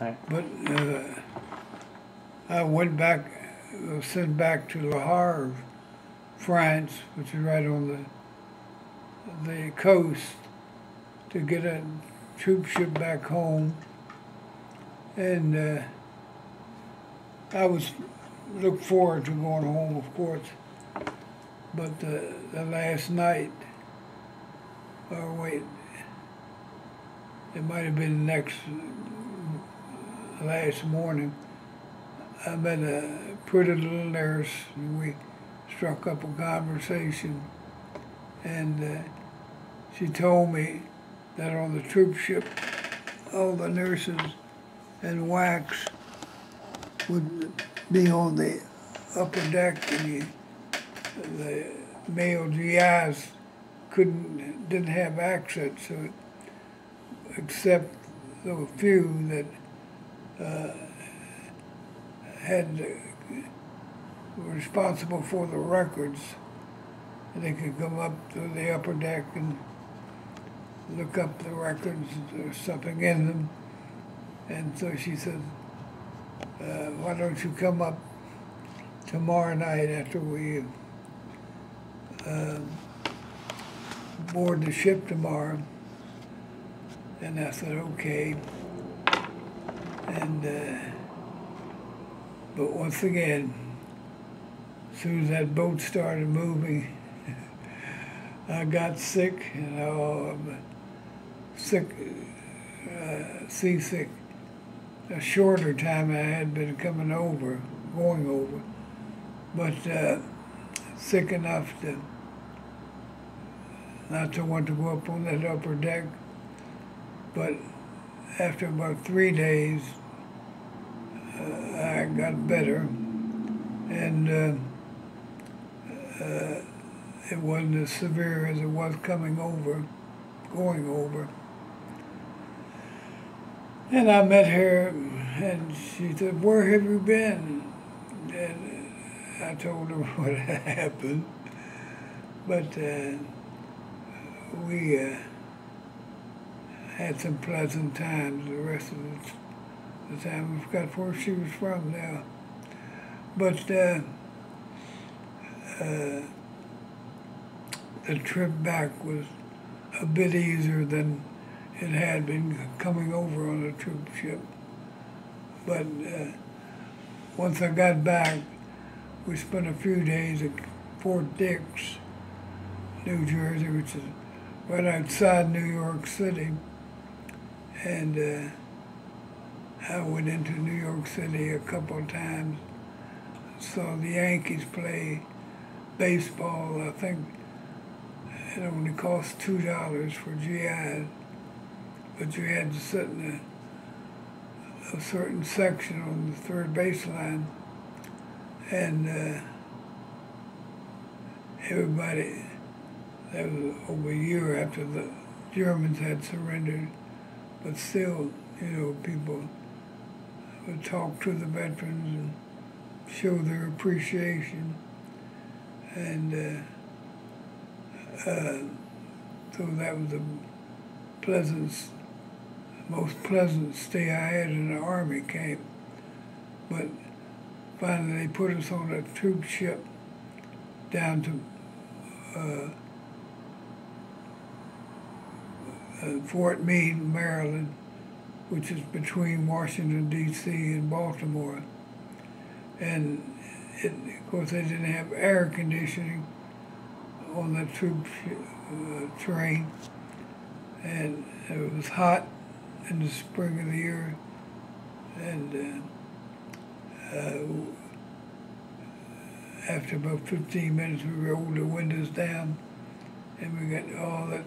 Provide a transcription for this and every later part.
Right. But I went back, was sent back to Le Havre, France, which is right on the coast, to get a troop ship back home. And I was looked forward to going home, of course. But the last night, or wait, it might have been the last morning, I met a pretty little nurse, and we struck up a conversation. And she told me that on the troop ship, all the nurses and wax would be on the upper deck, and the male GIs didn't have access to it, except the few that were responsible for the records. And they could come up to the upper deck and look up the records if there's something in them. And so she said, why don't you come up tomorrow night after we board the ship tomorrow? And I said, okay. And but once again, as soon as that boat started moving, I got sick, and I'm sick, seasick. A shorter time I had been going over, but sick enough to not to want to go up on that upper deck. But after about 3 days, I got better, and it wasn't as severe as it was going over. And I met her, and she said, where have you been? And I told her what had happened. But we had some pleasant times the rest of the time. We forgot where she was from now. But the trip back was a bit easier than it had been coming over on a troop ship. But once I got back, we spent a few days at Fort Dix, New Jersey, which is right outside New York City. And I went into New York City a couple of times, saw the Yankees play baseball. I think it only cost $2 for GIs, but you had to sit in a certain section on the third baseline, and everybody, that was over a year after the Germans had surrendered, but still, people would talk to the veterans and show their appreciation. And so that was the most pleasant stay I had in an Army camp. But finally they put us on a troop ship down to Fort Meade, Maryland, which is between Washington, D.C. and Baltimore. And of course, they didn't have air conditioning on the troop train, and it was hot in the spring of the year, and after about 15 minutes, we rolled the windows down, and we got all that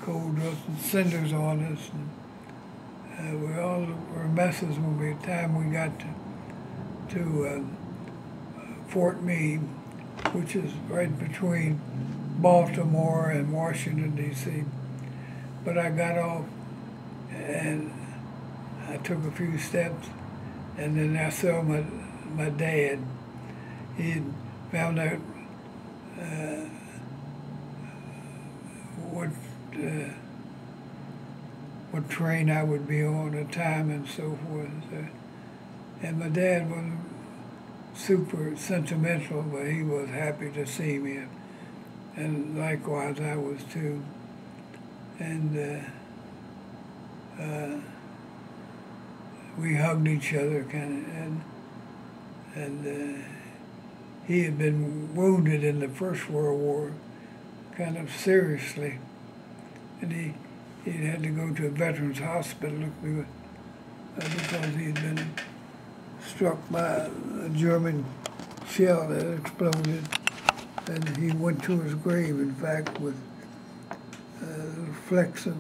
cold rust and cinders on us, and we all were messes when by the time we got to Fort Meade, which is right between Baltimore and Washington, D.C. But I got off, and I took a few steps, and then I saw my dad. He had found out what train I would be on, the time and so forth. And my dad was super sentimental, but he was happy to see me, and likewise I was too. And we hugged each other, and he had been wounded in the First World War, kind of seriously, and he had to go to a veterans hospital because he had been struck by a German shell that exploded, and he went to his grave, in fact, with flecks of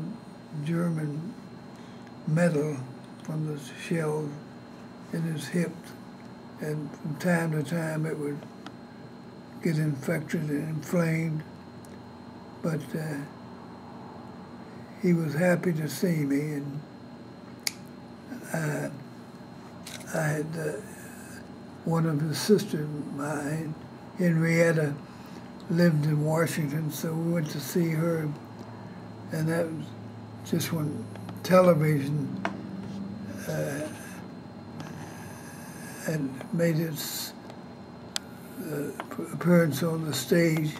German metal from the shells in his hips, and from time to time it would get infected and inflamed, but he was happy to see me, and I had one of his sisters, mine, Henrietta, lived in Washington, so we went to see her, and that was just when television had made its appearance on the stage,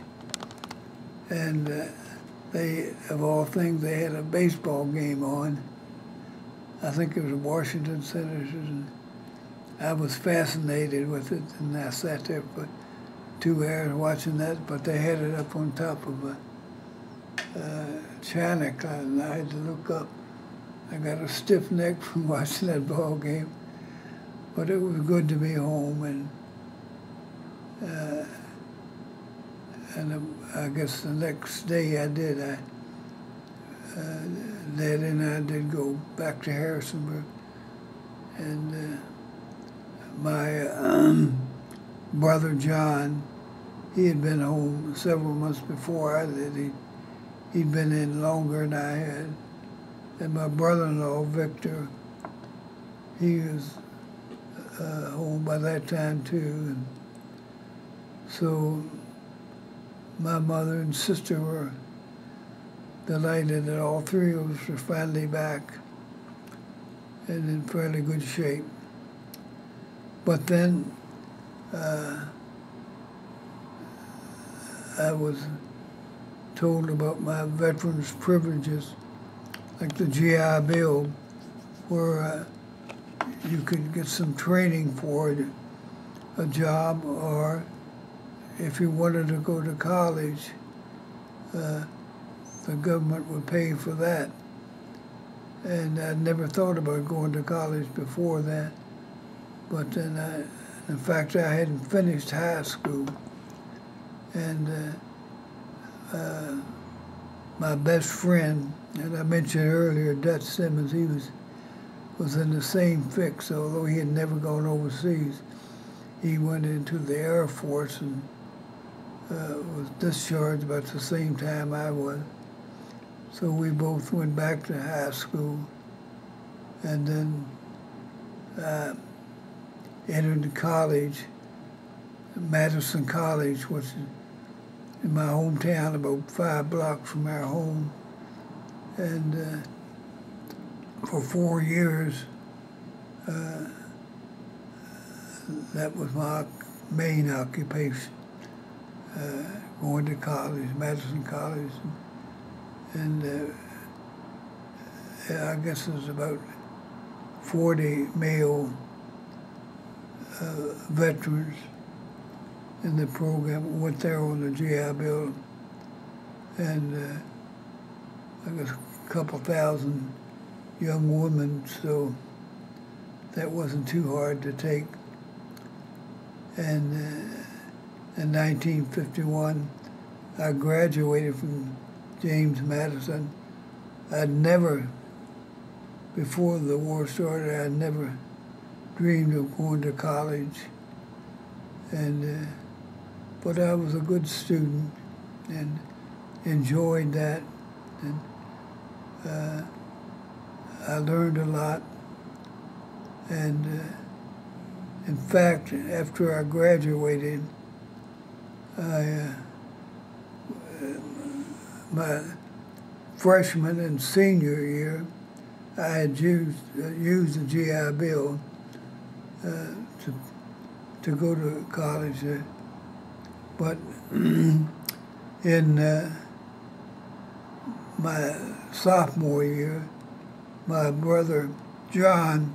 and they, of all things, they had a baseball game on. I think it was Washington Senators, and I was fascinated with it, and I sat there for 2 hours watching that, but they had it up on top of a china closet, and I had to look up. I got a stiff neck from watching that ball game, but it was good to be home, and I guess the next day I did. Dad and I did go back to Harrisonburg, and my brother John, he had been home several months before I did. He'd been in longer than I had. And my brother-in-law, Victor, he was home by that time too. And so my mother and sister were delighted that all three of us were finally back and in fairly good shape. But then I was told about my veterans' privileges, like the GI Bill, where you could get some training for a job, or if you wanted to go to college, the government would pay for that. And I'd never thought about going to college before that. But then in fact, I hadn't finished high school. And my best friend, and I mentioned earlier, Dutch Simmons, he was in the same fix, although he had never gone overseas. He went into the Air Force and was discharged about the same time I was. So we both went back to high school, and then entered college, Madison College, which is in my hometown, about 5 blocks from our home. And for 4 years, that was my main occupation, going to college, Madison College. And I guess there's about 40 male veterans in the program, went there on the GI Bill, and I guess a couple thousand young women, so that wasn't too hard to take. And in 1951, I graduated from James Madison. I'd never, before the war started, I'd never dreamed of going to college. And but I was a good student and enjoyed that. And I learned a lot. And in fact, after I graduated, my freshman and senior year, I had used the GI Bill to go to college there. But in my sophomore year, my brother John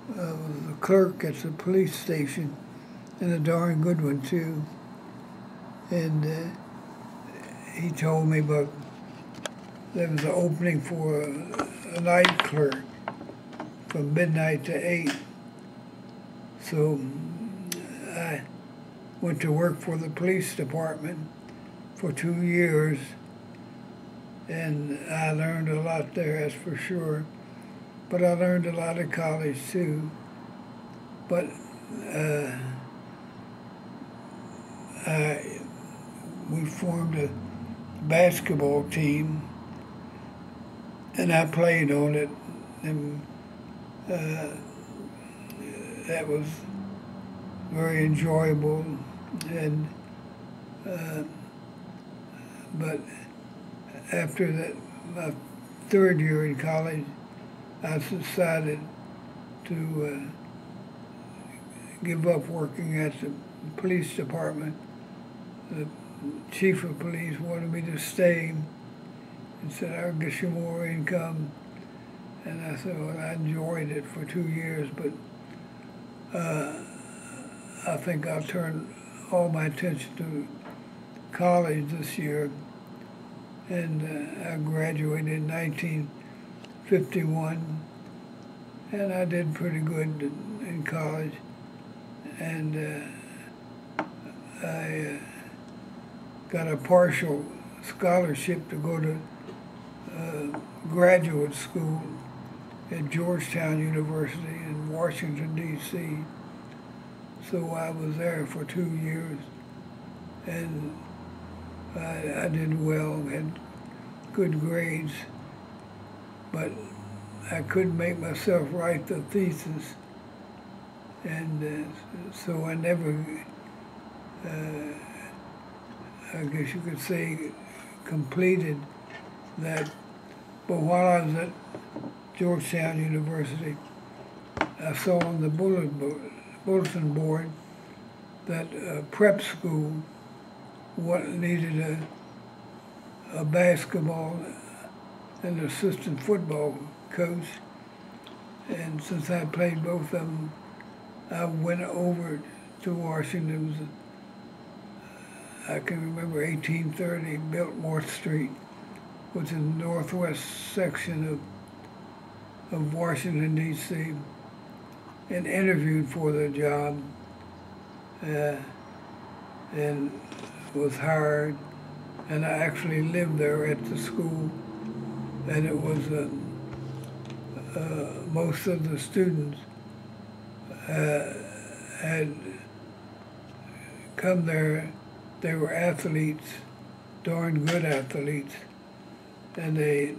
was a clerk at the police station, and a darn good one too. And he told me about there was an opening for a night clerk from midnight to 8. So I went to work for the police department for 2 years, and I learned a lot there, that's for sure. But I learned a lot at college too. But we formed a basketball team, and I played on it, and that was very enjoyable. And but after that, my third year in college, I decided to give up working at the police department. The chief of police wanted me to stay and said, "I'll get you more income." And I said, well, I enjoyed it for 2 years, but I think I'll turn all my attention to college this year. And I graduated in 1951, and I did pretty good in college. And I got a partial scholarship to go to graduate school at Georgetown University in Washington, D.C. So I was there for 2 years, and I did well, had good grades, but I couldn't make myself write the thesis, and so I never, I guess you could say, completed that. But while I was at Georgetown University, I saw on the bulletin board that prep school needed a basketball and assistant football coach. And since I played both of them, I went over to Washington. It was, I can remember 1830 Biltmore Street, which is the northwest section of Washington, D.C., and interviewed for the job, and was hired, and I actually lived there at the school, and it was most of the students had come there. They were athletes, darn good athletes, and they